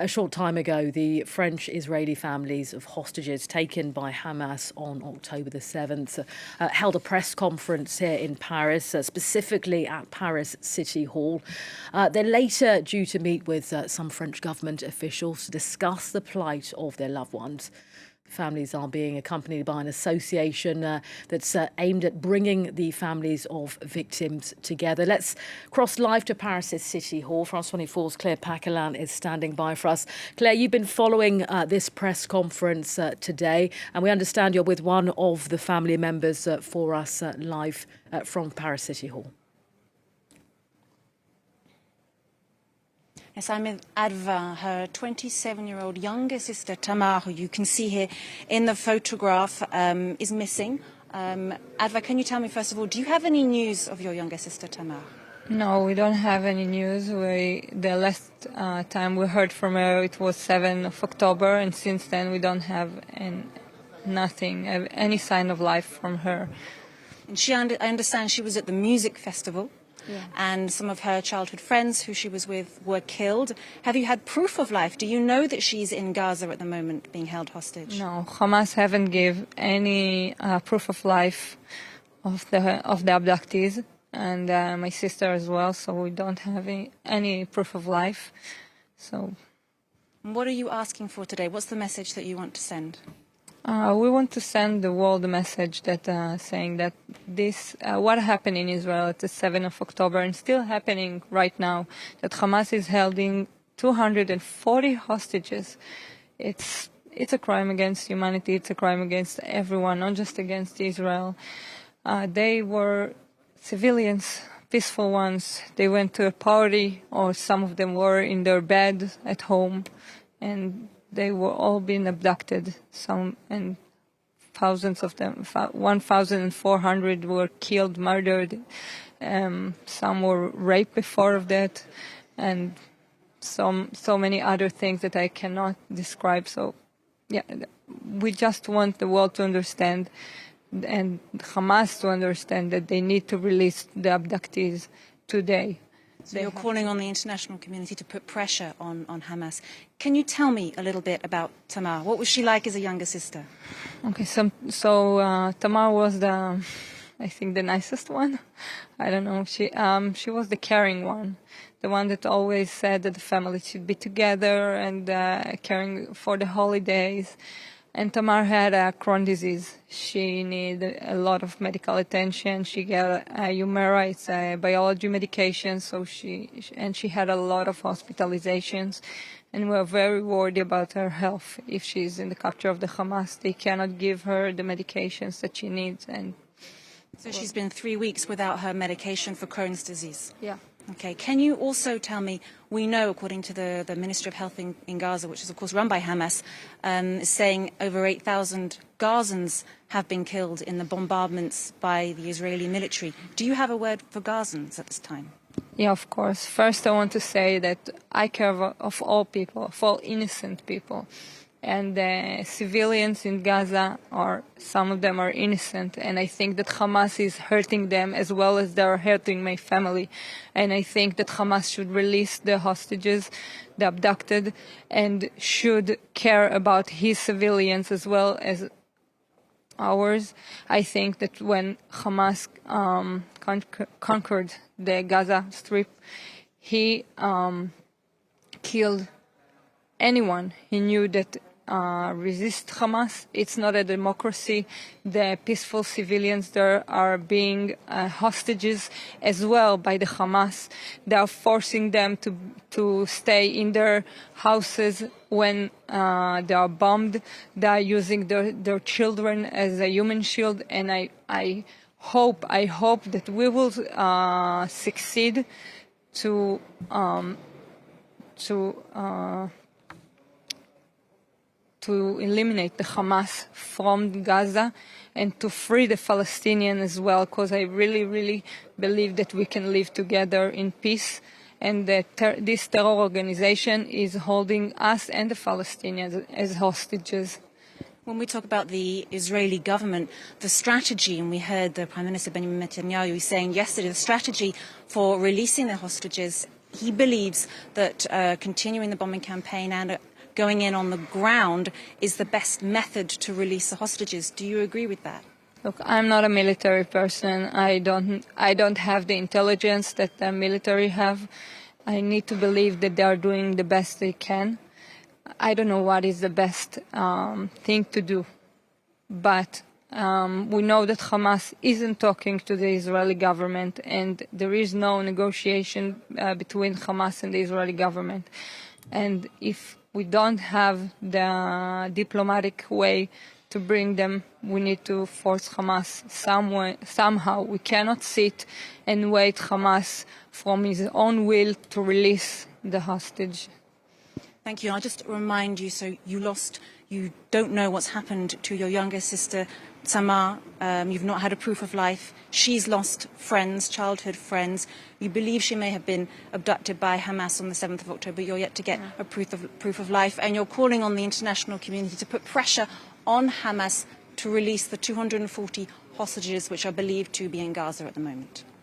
A short time ago, the French-Israeli families of hostages taken by Hamas on October the 7th held a press conference here in Paris, specifically at Paris City Hall. They're later due to meet with some French government officials to discuss the plight of their loved ones. Families are being accompanied by an association that's aimed at bringing the families of victims together. Let's cross live to Paris' City Hall. France 24's Claire Paccalin is standing by for us. Claire, you've been following this press conference today, and we understand you're with one of the family members for us live from Paris City Hall. Yes, I'm with Adva, her 27-year-old younger sister, Tamar, who you can see here in the photograph, is missing. Adva, can you tell me, first of all, do you have any news of your younger sister, Tamar? No, we don't have any news. The last time we heard from her, it was 7th of October, and since then we don't have nothing, any sign of life from her. And I understand she was at the music festival. Yeah. And some of her childhood friends who she was with were killed. Have you had proof of life? Do you know that she's in Gaza at the moment being held hostage? No, Hamas haven't given any proof of life of the abductees, and my sister as well, so we don't have any proof of life. So, what are you asking for today? What's the message that you want to send? We want to send the world a message that saying that this, what happened in Israel at the 7th of October and still happening right now, that Hamas is holding 240 hostages. It's a crime against humanity. It's a crime against everyone, not just against Israel. They were civilians, peaceful ones. They went to a party, or some of them were in their bed at home, and they were all being abducted, and thousands of them, 1,400 were killed, murdered, some were raped before of that, and so many other things that I cannot describe. So, yeah, we just want the world to understand, and Hamas to understand that they need to release the abductees today. So you're calling on the international community to put pressure on Hamas. Can you tell me a little bit about Tamar? What was she like as a younger sister? Okay, so Tamar was I think the nicest one. I don't know. She was the caring one, the one that always said that the family should be together and caring for the holidays. And Tamar had a Crohn's disease. She needed a lot of medical attention. She got Humira, it's a biology medication, so she had a lot of hospitalizations. And we're very worried about her health. If she's in the capture of the Hamas, they cannot give her the medications that she needs. And so she's been 3 weeks without her medication for Crohn's disease? Yeah. Okay. Can you also tell me, we know, according to the Ministry of Health in Gaza, which is, of course, run by Hamas, is saying over 8,000 Gazans have been killed in the bombardments by the Israeli military. Do you have a word for Gazans at this time? Yeah, of course. First, I want to say that I care of all people, of all innocent people. And the civilians in Gaza, some of them are innocent, and I think that Hamas is hurting them as well as they're hurting my family. And I think that Hamas should release the hostages, the abducted, and should care about his civilians as well as ours. I think that when Hamas conquered the Gaza Strip, he killed anyone he knew that resist Hamas. It's not a democracy. The peaceful civilians there are being hostages as well by the Hamas. They are forcing them to stay in their houses when they are bombed. They are using their children as a human shield, and I hope that we will succeed to eliminate the Hamas from Gaza and to free the Palestinians as well, because I really, really believe that we can live together in peace, and that this terror organization is holding us and the Palestinians as hostages. When we talk about the Israeli government, the strategy, and we heard the Prime Minister Benjamin Netanyahu saying yesterday, the strategy for releasing the hostages he believes that continuing the bombing campaign and going in on the ground is the best method to release the hostages. Do you agree with that? Look, I'm not a military person. I don't have the intelligence that the military have. I need to believe that they are doing the best they can. I don't know what is the best thing to do, but we know that Hamas isn't talking to the Israeli government, and there is no negotiation between Hamas and the Israeli government. And if we don't have the diplomatic way to bring them, we need to force Hamas somehow. We cannot sit and wait Hamas from his own will to release the hostage. Thank you. I'll just remind you, so you don't know what's happened to your younger sister, Tamar. You've not had a proof of life. She's lost friends, childhood friends. You believe she may have been abducted by Hamas on the 7th of October. You're yet to get a proof of life. And you're calling on the international community to put pressure on Hamas to release the 240 hostages which are believed to be in Gaza at the moment.